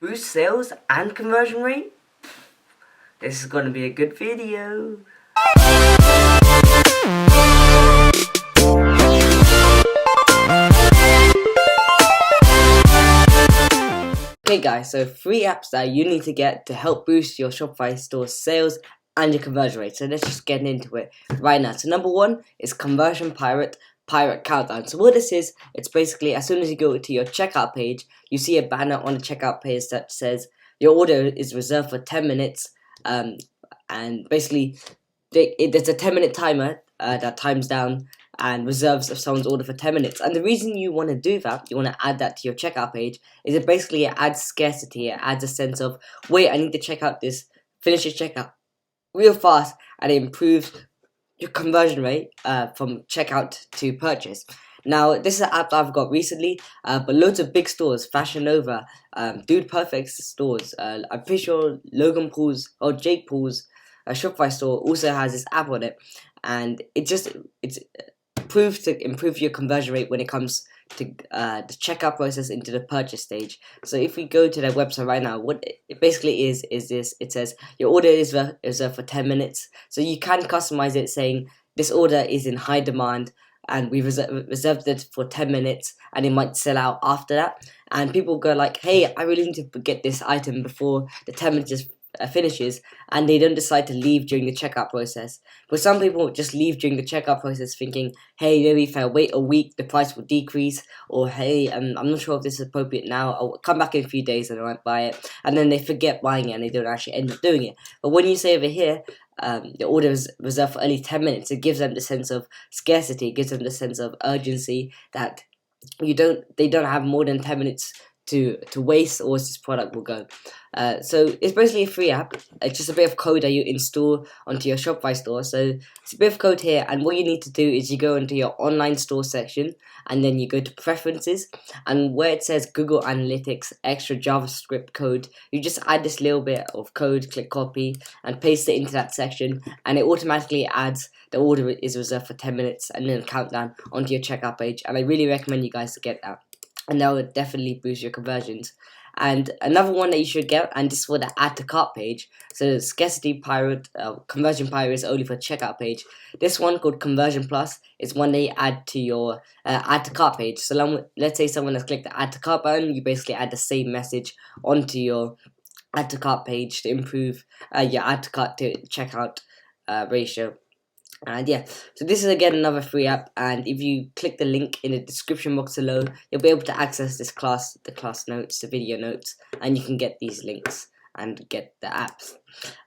boost sales and conversion rate? This is going to be a good video. Okay guys, so 3 apps that you need to get to help boost your Shopify store sales and your conversion rate. So let's just get into it right now. So number 1 is Conversion Pirate Countdown. So what this is, it's basically as soon as you go to your checkout page, you see a banner on the checkout page that says your order is reserved for 10 minutes. And basically there's a 10-minute timer that times down and reserves someone's order for 10 minutes. And the reason you want to do that, you want to add that to your checkout page, is it basically adds scarcity. It adds a sense of, wait, I need to check out this, finish your checkout real fast, and it improves your conversion rate from checkout to purchase. Now, this is an app that I've got recently, but loads of big stores, Fashion Nova, Dude Perfect stores, I'm pretty sure Logan Paul's or Jake Paul's Shopify store also has this app on it, and it's proved to improve your conversion rate when it comes to the checkout process into the purchase stage. So if we go to their website right now, what it basically is this: it says your order is reserved for 10 minutes. So you can customize it saying this order is in high demand and we reserved it for 10 minutes, and it might sell out after that. And people go like, hey, I really need to get this item before the 10 minutes finishes, and they don't decide to leave during the checkout process. But some people just leave during the checkout process thinking, hey, maybe if I wait a week the price will decrease, or hey, I'm not sure if this is appropriate now, I'll come back in a few days and I might buy it, and then they forget buying it and they don't actually end up doing it. But when you say over here the order is reserved for only 10 minutes, it gives them the sense of scarcity, it gives them the sense of urgency that they don't have more than 10 minutes to waste, or this product will go. So it's basically a free app. It's just a bit of code that you install onto your Shopify store. So it's a bit of code here, and what you need to do is you go into your online store section, and then you go to preferences, and where it says Google Analytics extra JavaScript code, you just add this little bit of code, click copy, and paste it into that section, and it automatically adds the order is reserved for 10 minutes and then countdown onto your checkout page. And I really recommend you guys to get that, and that would definitely boost your conversions. And another one that you should get, and this is for the add to cart page. So Scarcity Pirate, Conversion Pirate is only for checkout page. This one called Conversion Plus is one that you add to your add to cart page. So let's say someone has clicked the add to cart button, you basically add the same message onto your add to cart page to improve your add to cart to checkout ratio. And yeah, so this is again another free app, and if you click the link in the description box below, you'll be able to access the class notes, the video notes, and you can get these links and get the apps.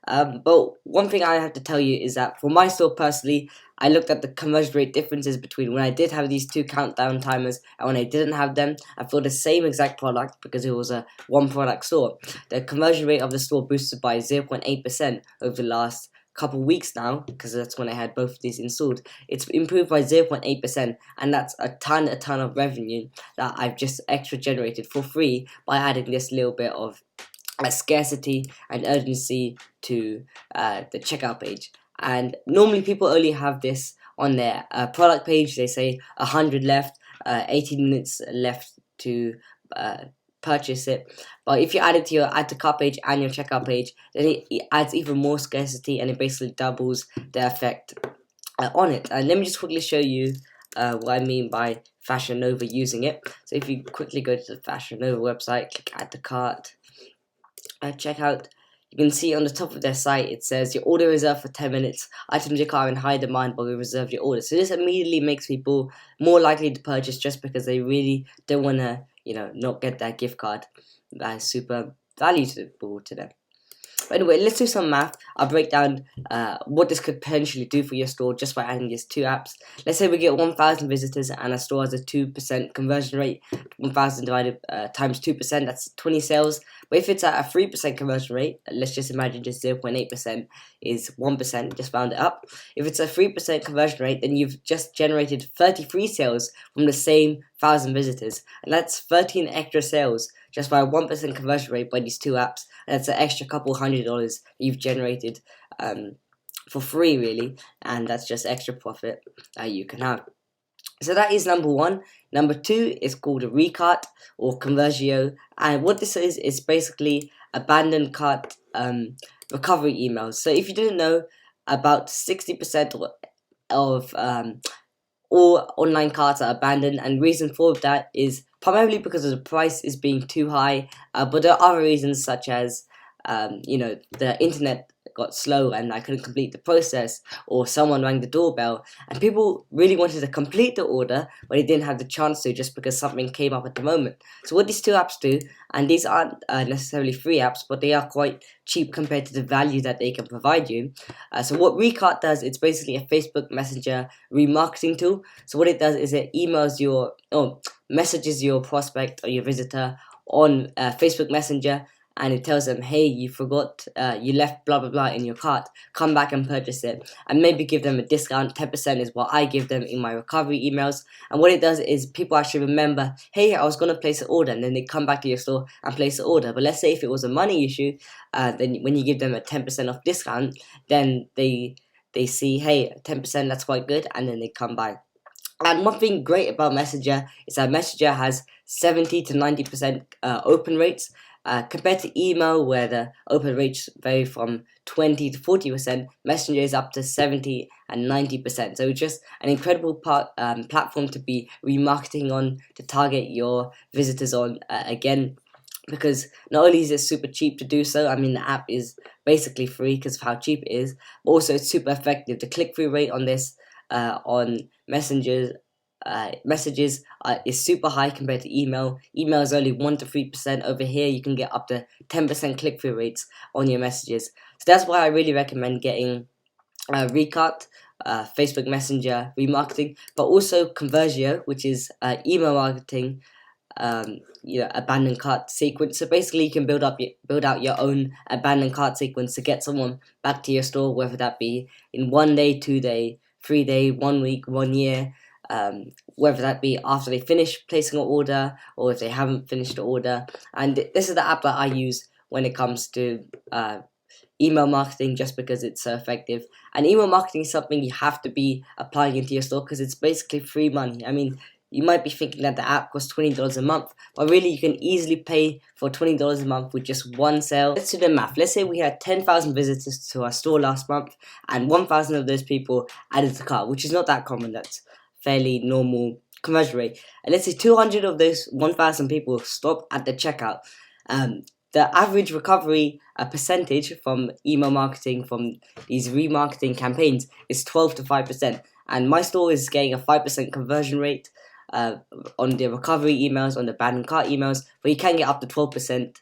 But one thing I have to tell you is that for my store personally, I looked at the conversion rate differences between when I did have these 2 countdown timers and when I didn't have them. And for the same exact product, because it was a one product store, the conversion rate of the store boosted by 0.8% over the last couple weeks now, because that's when I had both of these installed. It's improved by 0.8%, and that's a ton of revenue that I've just extra generated for free by adding this little bit of scarcity and urgency to the checkout page. And normally people only have this on their product page. They say 100 left, 18 minutes left to purchase it. But if you add it to your add to cart page and your checkout page, then it adds even more scarcity, and it basically doubles the effect on it. And let me just quickly show you what I mean by Fashion Nova using it. So if you quickly go to the Fashion Nova website, click add to cart, checkout, you can see on the top of their site it says your order reserved for 10 minutes, items you are in high demand but we reserve your order. So this immediately makes people more likely to purchase, just because they really don't want to not get that gift card that is super valuable to them. But anyway, let's do some math. I'll break down what this could potentially do for your store just by adding these 2 apps. Let's say we get 1,000 visitors and our store has a 2% conversion rate. 1,000 divided times 2%, that's 20 sales. But if it's at a 3% conversion rate, let's just imagine just 0.8% is 1%, just round it up. If it's a 3% conversion rate, then you've just generated 33 sales from the same 1,000 visitors. And that's 13 extra sales just by a 1% conversion rate by these 2 apps. And that's an extra couple $100 that you've generated for free, really. And that's just extra profit that you can have. So that is number one. Number two is called a Recut or Conversio, and what this is basically abandoned cart recovery emails. So if you didn't know, about 60% of all online carts are abandoned, and reason for that is primarily because of the price is being too high, but there are other reasons such as the internet got slow and I couldn't complete the process, or someone rang the doorbell and people really wanted to complete the order but they didn't have the chance to just because something came up at the moment. So what these two apps do, and these aren't necessarily free apps, but they are quite cheap compared to the value that they can provide you. So what Recut does, it's basically a Facebook Messenger remarketing tool. So what it does is it messages your prospect or your visitor on Facebook Messenger, and it tells them, hey, you forgot, you left blah blah blah in your cart, come back and purchase it, and maybe give them a discount. 10% is what I give them in my recovery emails. And what it does is people actually remember, hey, I was going to place an order, and then they come back to your store and place the order. But let's say if it was a money issue, then when you give them a 10% off discount, then they see, hey, 10%, that's quite good, and then they come by. And one thing great about Messenger is that Messenger has 70 to 90% open rates, compared to email, where the open rates vary from 20 to 40%. Messenger is up to 70 and 90%. So it's just an incredible platform to be remarketing on, to target your visitors on, again, because not only is it super cheap to do so, I mean, the app is basically free because of how cheap it is, but also it's super effective. The click-through rate on this, on messages is super high compared to email. Email is only 1 to 3%. Over here, you can get up to 10% click-through rates on your messages. So that's why I really recommend getting Recut, Facebook Messenger remarketing, but also Conversio, which is email marketing, abandoned cart sequence. So basically, you can build out your own abandoned cart sequence to get someone back to your store, whether that be in 1 day, 2 day, 3 day, 1 week, 1 year. Whether that be after they finish placing an order or if they haven't finished the order. And this is the app that I use when it comes to email marketing, just because it's so effective. And email marketing is something you have to be applying into your store because it's basically free money. I mean, you might be thinking that the app costs $20 a month, but really you can easily pay for $20 a month with just one sale. Let's do the math. Let's say we had 10,000 visitors to our store last month, and 1,000 of those people added to cart, which is not that common. That's fairly normal conversion rate. And let's say 200 of those 1,000 people stop at the checkout. The average recovery percentage from email marketing, from these remarketing campaigns, is 12 to 5%. And my store is getting a 5% conversion rate on the recovery emails, on the abandoned cart emails, but you can get up to 12%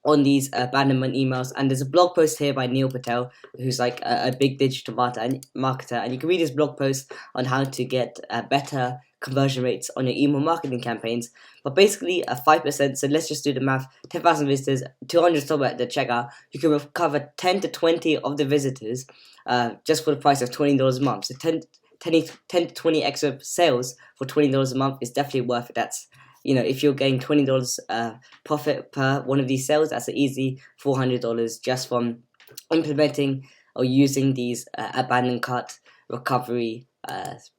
on these abandonment emails. And there's a blog post here by Neil Patel, who's like a big digital marketer, and you can read his blog post on how to get better conversion rates on your email marketing campaigns. But basically, 5%, so let's just do the math: 10,000 visitors, 200 stop at the checkout, you can recover 10 to 20 of the visitors just for the price of $20 a month. So 10 to 20 extra sales for $20 a month is definitely worth it. That's, if you're getting $20 profit per one of these sales, that's an easy $400 just from implementing or using these abandoned cart recovery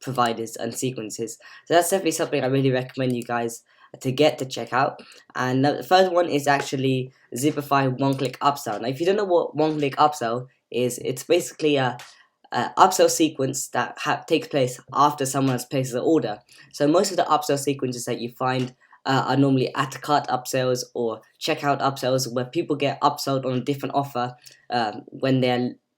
providers and sequences. So that's definitely something I really recommend you guys to get to check out. And the first one is actually Zipify one-click upsell. Now, if you don't know what one-click upsell is, it's basically a upsell sequence that takes place after someone has placed the order. So most of the upsell sequences that you find are normally add to cart upsells or checkout upsells, where people get upsold on a different offer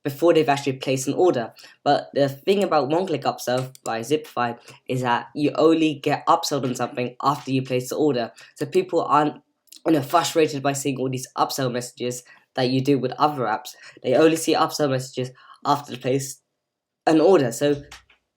before they've actually placed an order. But the thing about one-click upsell by Zipify is that you only get upsold on something after you place the order. So people aren't frustrated by seeing all these upsell messages that you do with other apps. They only see upsell messages after they place an order. So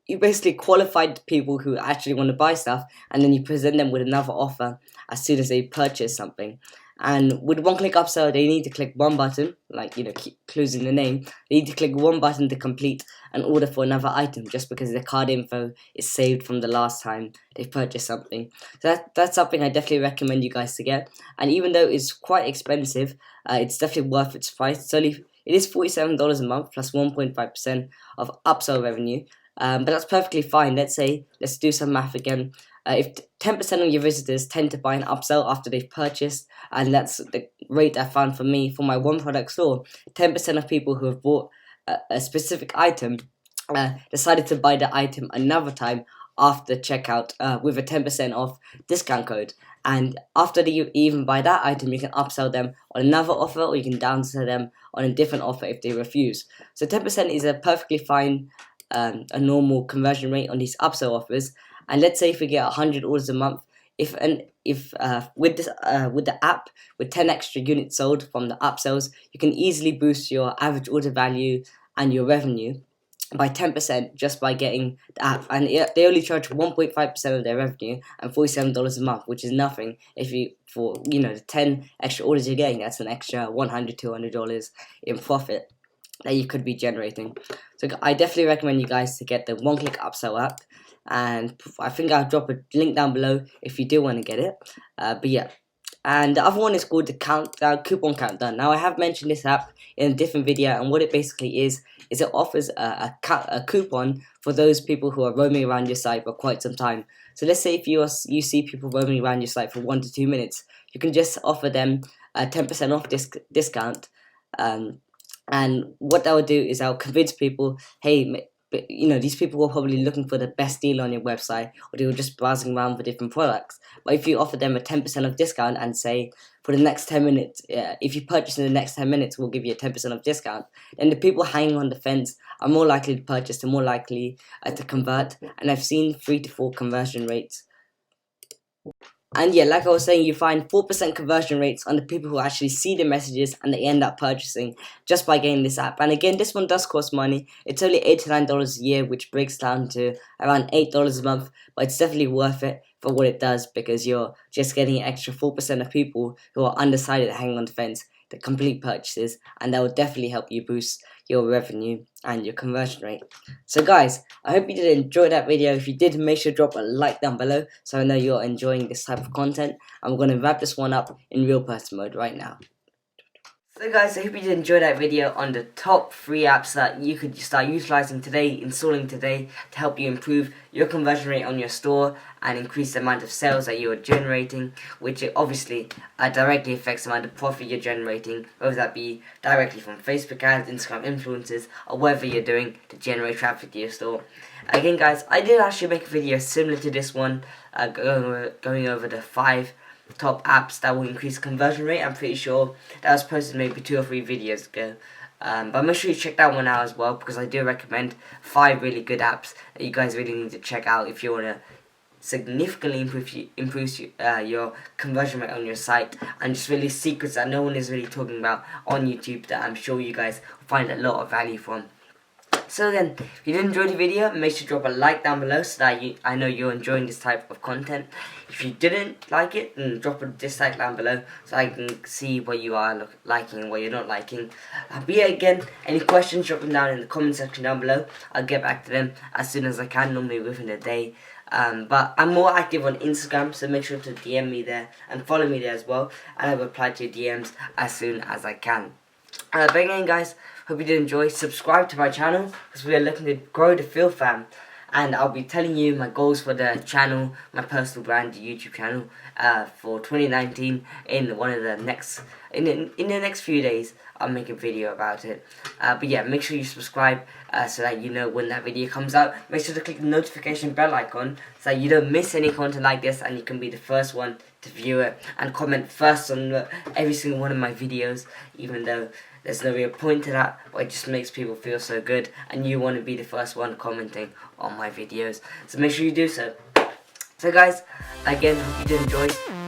you basically qualified people who actually want to buy stuff, and then you present them with another offer as soon as they purchase something. And with one-click upsell, they need to click one button, like, keep closing the name. They need to click one button to complete an order for another item, just because their card info is saved from the last time they purchased something. So that's something I definitely recommend you guys to get. And even though it's quite expensive, it's definitely worth its price. It is $47 a month plus 1.5% of upsell revenue. but that's perfectly fine. Let's do some math again. If 10% of your visitors tend to buy an upsell after they've purchased, and that's the rate I found for me for my one product store, 10% of people who have bought a specific item decided to buy the item another time after checkout with a 10% off discount code. And after you even buy that item, you can upsell them on another offer, or you can downsell them on a different offer if they refuse. So 10% is a perfectly fine, a normal conversion rate on these upsell offers. And let's say if we get 100 orders a month, if with the app with 10 extra units sold from the upsells, you can easily boost your average order value and your revenue by 10% just by getting the app. And they only charge 1.5% of their revenue and $47 a month, which is nothing. If you for the 10 extra orders you're getting, that's an extra $100-$200 in profit that you could be generating. So I definitely recommend you guys to get the one-click upsell app, and I think I'll drop a link down below if you do want to get it. But yeah. And the other one is called the Coupon Countdown. Now, I have mentioned this app in a different video, and what it basically is it offers a coupon for those people who are roaming around your site for quite some time. So let's say if you see people roaming around your site for 1 to 2 minutes, you can just offer them a 10% off discount. And what that would do is I'll convince people, hey, these people were probably looking for the best deal on your website, or they were just browsing around for different products. But if you offer them a 10% off discount and say, for the next 10 minutes, if you purchase in the next 10 minutes, we'll give you a 10% off discount, then the people hanging on the fence are more likely to purchase, they're more likely to convert. And I've seen 3 to 4 conversion rates. And yeah, like I was saying, you find 4% conversion rates on the people who actually see the messages and they end up purchasing just by getting this app. And again, this one does cost money. It's only $89 a year, which breaks down to around $8 a month. But it's definitely worth it for what it does, because you're just getting an extra 4% of people who are undecided hanging on the fence to complete purchases. And that will definitely help you boost your revenue and your conversion rate. So guys, I hope you did enjoy that video. If you did, make sure to drop a like down below so I know you're enjoying this type of content. I'm going to wrap this one up in real person mode right now. So guys, I hope you did enjoy that video on the top 3 apps that you could start utilizing today, installing today, to help you improve your conversion rate on your store and increase the amount of sales that you are generating, which obviously directly affects the amount of profit you're generating, whether that be directly from Facebook ads, Instagram influencers, or whatever you're doing to generate traffic to your store. Again guys, I did actually make a video similar to this one, going over the 5 top apps that will increase conversion rate. I'm pretty sure that was posted maybe 2 or 3 videos ago. But make sure you check that one out as well, because I do recommend 5 really good apps that you guys really need to check out if you want to significantly improve your conversion rate on your site, and just really secrets that no one is really talking about on YouTube that I'm sure you guys will find a lot of value from. So then, if you did enjoy the video, make sure to drop a like down below so that I know you're enjoying this type of content. If you didn't like it, then drop a dislike down below so I can see what you are liking and what you're not liking. But yeah, again, any questions, drop them down in the comment section down below. I'll get back to them as soon as I can, normally within a day. But I'm more active on Instagram, so make sure to DM me there and follow me there as well, and I'll reply to your DMs as soon as I can. But again guys, hope you did enjoy. Subscribe to my channel, because we are looking to grow the Phil fam, and I'll be telling you my goals for the channel, my personal brand YouTube channel, for 2019 in one of the next in the next few days. I'll make a video about it. But yeah, make sure you subscribe so that you know when that video comes out. Make sure to click the notification bell icon so that you don't miss any content like this, and you can be the first one to view it and comment first on every single one of my videos, even though there's no real point to that, but it just makes people feel so good, and you want to be the first one commenting on my videos. So make sure you do so. So guys, again, hope you did enjoy.